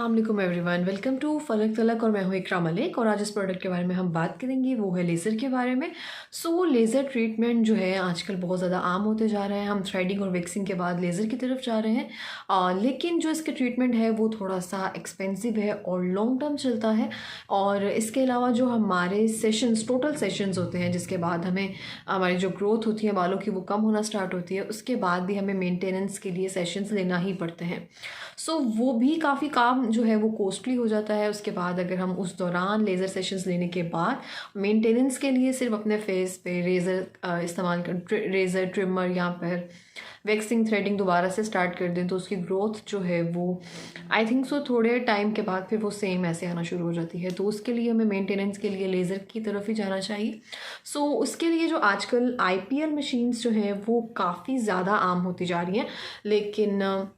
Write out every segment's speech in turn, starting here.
अस्सलाम everyone, welcome to फलक तलक और मैं हूँ इकरा मलिक। और आज इस प्रोडक्ट के बारे में हम बात करेंगे, वो है लेज़र के बारे में। लेज़र ट्रीटमेंट जो है आजकल बहुत ज़्यादा आम होते जा रहे हैं। हम थ्रेडिंग और वैक्सिंग के बाद लेज़र की तरफ जा रहे हैं। लेकिन जो इसके ट्रीटमेंट है वो थोड़ा सा एक्सपेंसिव है और लॉन्ग टर्म चलता है। और इसके अलावा जो हमारे सेशंस, टोटल सेशंस होते हैं, जिसके बाद हमें हमारी जो ग्रोथ होती है बालों की वो कम होना स्टार्ट होती है, उसके बाद भी हमें मेंटेनेंस के लिए सेशंस लेना ही पड़ते हैं। वो भी काफ़ी काम जो है वो कॉस्टली हो जाता है। उसके बाद अगर हम उस दौरान लेज़र सेशंस लेने के बाद मेंटेनेंस के लिए सिर्फ अपने फेस पे रेज़र इस्तेमाल कर, रेज़र ट्रिमर या फिर वैक्सिंग थ्रेडिंग दोबारा से स्टार्ट कर दें, तो उसकी ग्रोथ जो है वो आई थिंक सो थोड़े टाइम के बाद फिर वो सेम ऐसे आना शुरू हो जाती है। तो उसके लिए हमें मेंटेनेंस के लिए लेज़र की तरफ ही जाना चाहिए। उसके लिए जो आजकल IPL मशीन्स जो हैं वो काफ़ी ज़्यादा आम होती जा रही हैं, लेकिन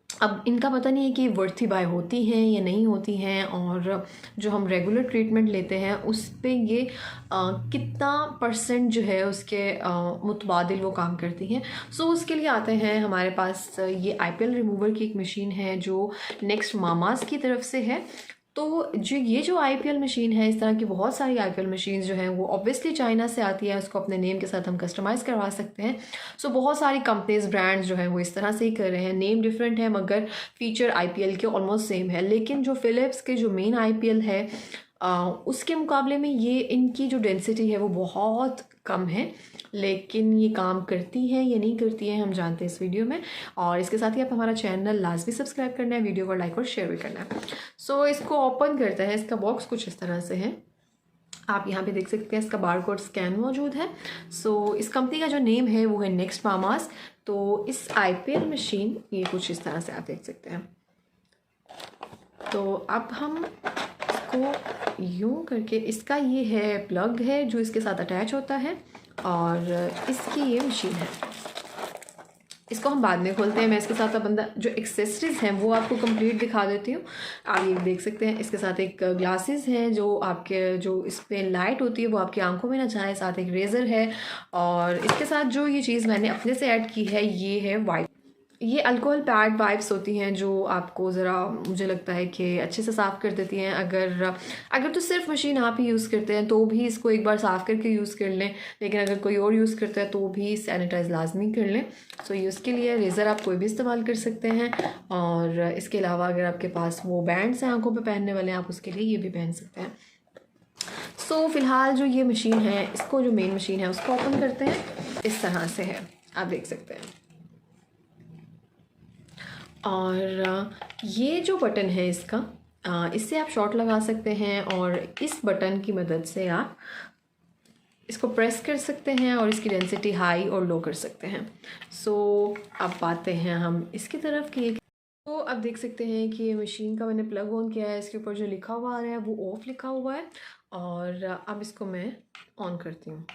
अब इनका पता नहीं है कि वर्थी बाय होती हैं या नहीं होती हैं, और जो हम रेगुलर ट्रीटमेंट लेते हैं उस पे ये कितना परसेंट जो है उसके मुतबादिल वो काम करती हैं। उसके लिए आते हैं हमारे पास ये IPL रिमूवर की एक मशीन है जो नेक्स्ट मामास की तरफ से है। जो IPL मशीन है, इस तरह की बहुत सारी IPL मशीन्स जो हैं वो ऑब्वियसली चाइना से आती है। उसको अपने नेम के साथ हम कस्टमाइज़ करवा सकते हैं। बहुत सारी कंपनीज, ब्रांड्स जो हैं वो इस तरह से ही कर रहे हैं। नेम डिफरेंट है मगर फीचर IPL के ऑलमोस्ट सेम है। लेकिन जो फ़िलिप्स के जो मेन IPL है उसके मुकाबले में ये इनकी जो डेंसिटी है वो बहुत कम है। लेकिन ये काम करती है या नहीं करती है हम जानते हैं इस वीडियो में। और इसके साथ ही आप हमारा चैनल लाजमी सब्सक्राइब करना है, वीडियो को लाइक और शेयर भी करना है। इसको ओपन करते हैं। इसका बॉक्स कुछ इस तरह से है, आप यहाँ पे देख सकते हैं। इसका बारकोड स्कैन मौजूद है। इस कंपनी का जो नेम है वो है नेक्स्ट मामास। इस IPL मशीन ये कुछ इस तरह से आप देख सकते हैं। अब हम इसको यूं करके, इसका ये है प्लग है जो इसके साथ अटैच होता है, और इसकी ये मशीन है। इसको हम बाद में खोलते हैं। मैं इसके साथ अब अंदर जो एक्सेसरीज हैं वो आपको कंप्लीट दिखा देती हूँ। आप ये देख सकते हैं, इसके साथ एक ग्लासेस हैं जो आपके, जो इस पर लाइट होती है वो आपकी आंखों में ना जाए। साथ एक रेज़र है, और इसके साथ जो ये चीज़ मैंने अपने से ऐड की है ये है वाइप। ये अल्कोहल पैड वाइप्स होती हैं जो आपको ज़रा, मुझे लगता है कि अच्छे से साफ़ कर देती हैं। अगर तो सिर्फ मशीन आप ही यूज़ करते हैं तो भी इसको एक बार साफ़ करके यूज़ कर लें, लेकिन अगर कोई और यूज़ करता है तो भी सैनिटाइज़ लाजमी कर लें। ये उसके लिए रेज़र आप कोई भी इस्तेमाल कर सकते हैं। और इसके अलावा अगर आपके पास वो बैंड्स हैं आँखों पर पहनने वाले, आप उसके लिए ये भी पहन सकते हैं। फ़िलहाल जो ये मशीन है, इसको जो मेन मशीन है उसको ओपन करते हैं। इस तरह से है, आप देख सकते हैं। और ये जो बटन है इसका, इससे आप शॉट लगा सकते हैं, और इस बटन की मदद से आप इसको प्रेस कर सकते हैं और इसकी डेंसिटी हाई और लो कर सकते हैं। अब आते हैं हम इसकी तरफ कि अब देख सकते हैं कि ये मशीन का मैंने प्लग ऑन किया है। इसके ऊपर जो लिखा हुआ आ रहा है वो ऑफ लिखा हुआ है, और अब इसको मैं ऑन करती हूँ।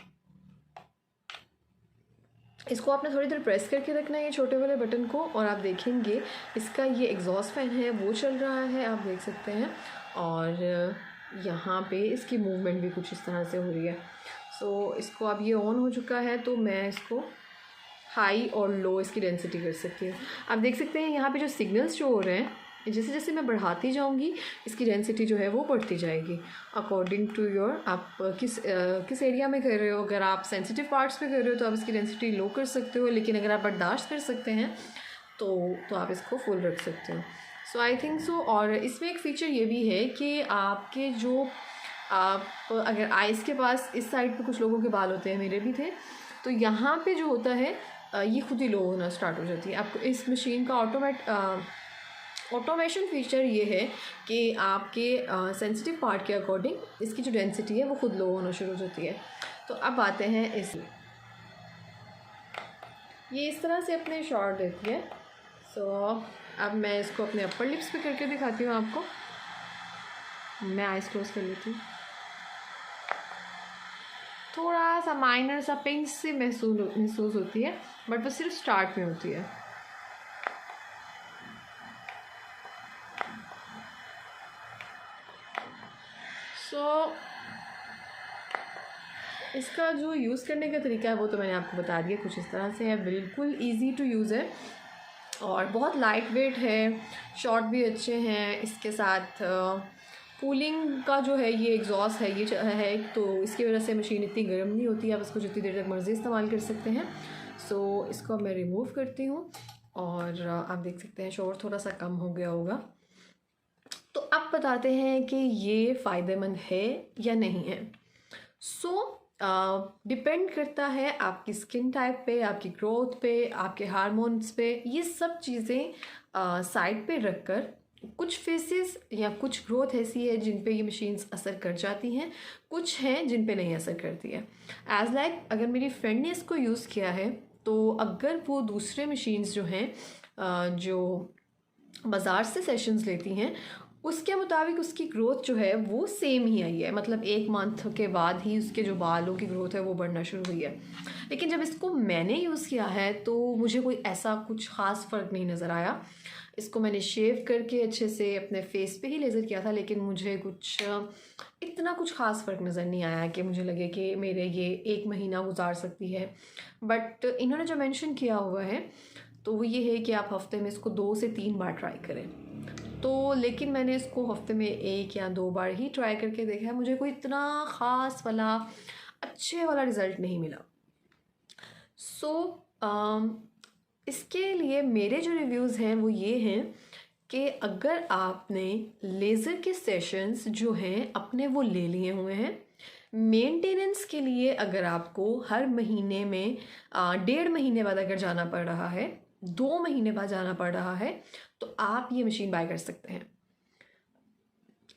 इसको आपने थोड़ी देर प्रेस करके रखना है ये छोटे वाले बटन को, और आप देखेंगे इसका ये एग्जॉस्ट फैन है वो चल रहा है, आप देख सकते हैं। और यहाँ पे इसकी मूवमेंट भी कुछ इस तरह से हो रही है। इसको अब ये ऑन हो चुका है, तो मैं इसको हाई और लो इसकी डेंसिटी कर सकती हूँ। आप देख सकते हैं यहाँ पे जो सिग्नल्स शो हो रहे हैं, जैसे जैसे मैं बढ़ाती जाऊँगी इसकी डेंसिटी जो है वो बढ़ती जाएगी अकॉर्डिंग टू योर, आप किस एरिया में कर रहे हो। अगर आप सेंसिटिव पार्ट्स पे कर रहे हो तो आप इसकी डेंसिटी लो कर सकते हो, लेकिन अगर आप बर्दाश्त कर सकते हैं तो आप इसको फुल रख सकते हो। I think so. और इसमें एक फ़ीचर ये भी है कि आपके जो, आप अगर आइज़ के पास इस साइड पे कुछ लोगों के बाल होते हैं, मेरे भी थे, तो यहाँ पे जो होता है ये खुद ही लो होना स्टार्ट हो जाती है। आपको इस मशीन का ऑटोमेशन फीचर ये है कि आपके सेंसिटिव पार्ट के अकॉर्डिंग इसकी जो डेंसिटी है वो खुद लो होना शुरू हो जाती है। अब आते हैं ये इस तरह से अपने शॉट देती है। अब मैं इसको अपने अपर लिप्स पे करके दिखाती हूँ आपको। मैं आइज़ क्लोज कर लेती हूँ। थोड़ा सा माइनर सा पिंच से महसूस होती है, बट वो सिर्फ स्टार्ट में होती है। इसका जो यूज़ करने का तरीका है वो तो मैंने आपको बता दिया, कुछ इस तरह से है, बिल्कुल ईजी टू यूज़ है। और बहुत लाइट वेट है, शॉर्ट भी अच्छे हैं। इसके साथ कूलिंग का जो है ये एग्जॉस्ट है ये है, तो इसकी वजह से मशीन इतनी गर्म नहीं होती, आप इसको जितनी देर तक मर्ज़ी इस्तेमाल कर सकते हैं। सो इसको मैं रिमूव करती हूँ और आप देख सकते हैं शोर थोड़ा सा कम हो गया होगा। तो अब बताते हैं कि ये फ़ायदेमंद है या नहीं है। सो डिपेंड करता है आपकी स्किन टाइप पे, आपकी ग्रोथ पे, आपके हार्मोन्स पे। ये सब चीज़ें साइड पे रखकर कुछ फेसेस या कुछ ग्रोथ ऐसी है जिन पे ये मशीन्स असर कर जाती हैं, कुछ हैं जिन पे नहीं असर करती है। एज लाइक अगर मेरी फ्रेंड ने इसको यूज़ किया है तो अगर वो दूसरे मशीन्स जो हैं जो बाज़ार से सेशंस लेती हैं उसके मुताबिक उसकी ग्रोथ जो है वो सेम ही आई है, मतलब 1 मंथ के बाद ही उसके जो बालों की ग्रोथ है वो बढ़ना शुरू हुई है। लेकिन जब इसको मैंने यूज़ किया है तो मुझे कोई ऐसा कुछ ख़ास फ़र्क नहीं नज़र आया। इसको मैंने शेव करके अच्छे से अपने फेस पे ही लेज़र किया था, लेकिन मुझे कुछ इतना कुछ ख़ास फ़र्क नज़र नहीं आया कि मुझे लगे कि मेरे ये 1 महीना गुजार सकती है। बट इन्होंने जो मेंशन किया हुआ है तो वो ये है कि आप हफ़्ते में इसको 2 से 3 बार ट्राई करें। तो लेकिन मैंने इसको हफ़्ते में 1 या 2 बार ही ट्राई करके देखा है, मुझे कोई इतना ख़ास वाला अच्छे वाला रिज़ल्ट नहीं मिला। सो इसके लिए मेरे जो रिव्यूज़ हैं वो ये हैं कि अगर आपने लेज़र के सेशंस जो हैं अपने वो ले लिए हुए हैं, मेंटेनेंस के लिए अगर आपको हर महीने में 1.5 महीने बाद अगर जाना पड़ रहा है, 2 महीने बाद जाना पड़ रहा है, तो आप ये मशीन बाय कर सकते हैं।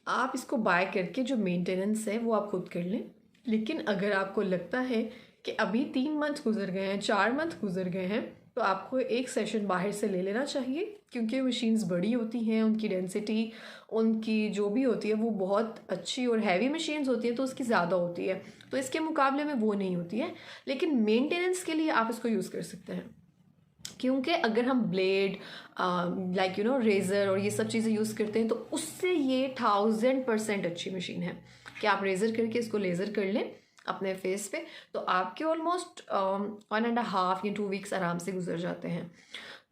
आप इसको बाय करके जो मेंटेनेंस है वो आप खुद कर लें। लेकिन अगर आपको लगता है कि अभी 3 मंथ गुजर गए हैं, 4 मंथ गुजर गए हैं, तो आपको एक सेशन बाहर से ले लेना चाहिए, क्योंकि मशीन्स बड़ी होती हैं, उनकी डेंसिटी उनकी जो भी होती है वो बहुत अच्छी और हैवी मशीन्स होती हैं तो उसकी ज़्यादा होती है, तो इसके मुकाबले में वो नहीं होती है। लेकिन मेंटेनेंस के लिए आप इसको यूज़ कर सकते हैं, क्योंकि अगर हम ब्लेड लाइक रेज़र और ये सब चीज़ें यूज़ करते हैं तो उससे ये 1000% अच्छी मशीन है कि आप रेज़र करके इसको लेज़र कर लें अपने फेस पे, तो आपके ऑलमोस्ट 1.5 या 2 वीक्स आराम से गुजर जाते हैं,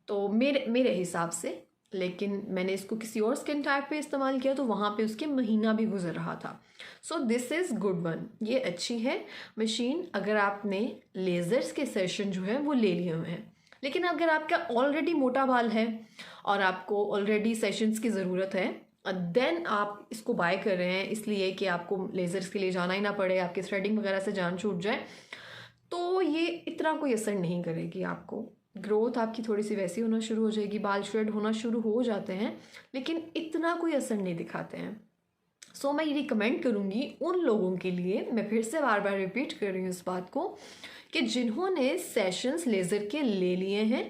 तो मेरे हिसाब से। लेकिन मैंने इसको किसी और स्किन टाइप पे इस्तेमाल किया तो वहाँ पे उसके महीना भी गुजर रहा था। So this is good one, ये अच्छी है मशीन अगर आपने लेज़र्स के सेशन जो है वो ले लिए हुए हैं। लेकिन अगर आपका ऑलरेडी मोटा बाल है और आपको ऑलरेडी सेशंस की ज़रूरत है, देन आप इसको बाय कर रहे हैं इसलिए कि आपको लेज़र्स के लिए जाना ही ना पड़े, आपकी थ्रेडिंग वगैरह से जान छूट जाए, तो ये इतना कोई असर नहीं करेगी आपको। ग्रोथ आपकी थोड़ी सी वैसी होना शुरू हो जाएगी, बाल श्रेड होना शुरू हो जाते हैं, लेकिन इतना कोई असर नहीं दिखाते हैं। सो मैं ये रिकमेंड करूँगी उन लोगों के लिए, मैं फिर से बार बार रिपीट कर रही हूँ इस बात को, कि जिन्होंने सेशंस लेज़र के ले लिए हैं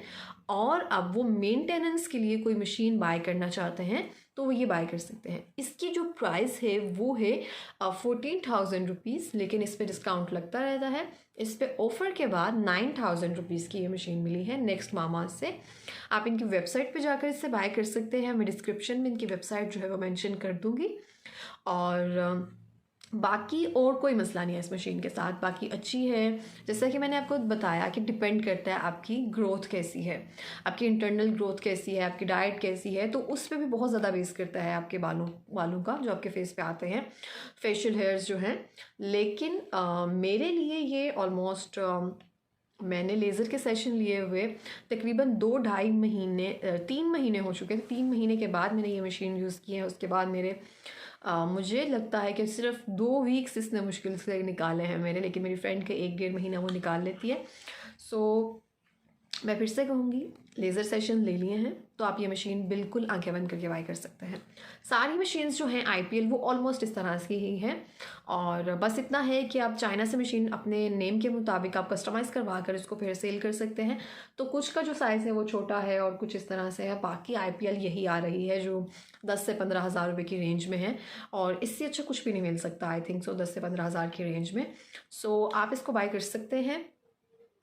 और अब वो मेंटेनेंस के लिए कोई मशीन बाय करना चाहते हैं तो वो ये बाय कर सकते हैं। इसकी जो प्राइस है वो है 14,000 रुपीज़, लेकिन इस पर डिस्काउंट लगता रहता है। इस पर ऑफ़र के बाद 9,000 रुपीज़ की ये मशीन मिली है नेक्स्ट मामा से। आप इनकी वेबसाइट पे जाकर इससे बाय कर सकते हैं, मैं डिस्क्रिप्शन में इनकी वेबसाइट जो है वो मेंशन कर दूँगी। और बाकी और कोई मसला नहीं है इस मशीन के साथ, बाकी अच्छी है। जैसा कि मैंने आपको बताया कि डिपेंड करता है आपकी ग्रोथ कैसी है, आपकी इंटरनल ग्रोथ कैसी है, आपकी डाइट कैसी है, तो उस पर भी बहुत ज़्यादा बेस करता है आपके बालों का जो आपके फेस पे आते हैं, फेशियल हेयर्स जो हैं। लेकिन मेरे लिए ये ऑलमोस्ट मैंने लेज़र के सेशन लिए हुए तकरीबन 2-2.5 महीने 3 महीने हो चुके थे। 3 महीने के बाद मैंने ये मशीन यूज़ की है। उसके बाद मेरे मुझे लगता है कि सिर्फ 2 वीक्स इसने मुश्किल से निकाले हैं मेरे, लेकिन मेरी फ्रेंड के 1-1.5 महीना वो निकाल लेती है। सो मैं फिर से कहूँगी, लेज़र सेशन ले लिए हैं तो आप ये मशीन बिल्कुल आंखें बंद करके बाय कर सकते हैं। सारी मशीन्स जो हैं IPL वो ऑलमोस्ट इस तरह की ही हैं, और बस इतना है कि आप चाइना से मशीन अपने नेम के मुताबिक आप कस्टमाइज़ करवा कर इसको फिर सेल कर सकते हैं। तो कुछ का जो साइज़ है वो छोटा है और कुछ इस तरह से है, बाकी IPL यही आ रही है जो 10 से 15 हज़ार रुपये की रेंज में है, और इससे अच्छा कुछ भी नहीं मिल सकता आई थिंक सो 10 से 15 हज़ार की रेंज में। सो आप इसको बाय कर सकते हैं।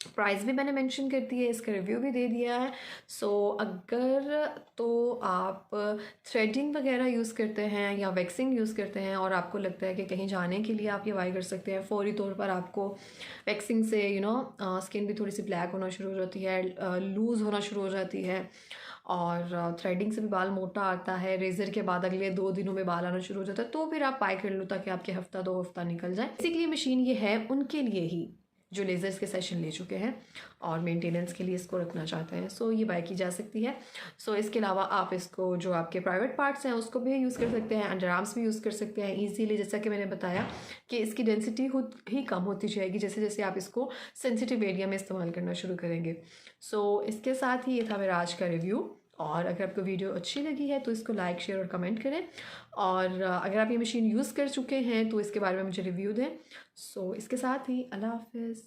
प्राइस भी मैंने मेंशन कर दी है, इसका रिव्यू भी दे दिया है। सो अगर तो आप थ्रेडिंग वगैरह यूज़ करते हैं या वैक्सिंग यूज़ करते हैं और आपको लगता है कि कहीं जाने के लिए आप ये बाय कर सकते हैं, फौरी तौर पर आपको वैक्सिंग से स्किन भी थोड़ी सी ब्लैक होना शुरू हो जाती है, लूज़ होना शुरू हो जाती है, और थ्रेडिंग से भी बाल मोटा आता है, रेज़र के बाद अगले 2 दिनों में बाल आना शुरू हो जाता है, तो फिर आप बाय कर लो ताकि आपके हफ्ता 2 हफ्ता निकल जाए। बेसिकली मशीन ये है उनके लिए ही जो लेज़र्स के सेशन ले चुके हैं और मेंटेनेंस के लिए इसको रखना चाहते हैं। सो ये बाय की जा सकती है। सो इसके अलावा आप इसको जो आपके प्राइवेट पार्ट्स हैं उसको भी यूज़ कर सकते हैं, अंडर आर्म्स भी यूज़ कर सकते हैं ईजीली। जैसा कि मैंने बताया कि इसकी डेंसिटी खुद ही कम होती जाएगी जैसे जैसे आप इसको सेंसिटिव एरिया में इस्तेमाल करना शुरू करेंगे। सो इसके साथ ही ये था मेरा आज का रिव्यू। और अगर आपको वीडियो अच्छी लगी है तो इसको लाइक, शेयर और कमेंट करें। और अगर आप ये मशीन यूज़ कर चुके हैं तो इसके बारे में मुझे रिव्यू दें। सो इसके साथ ही अल्लाह हाफ़िज़।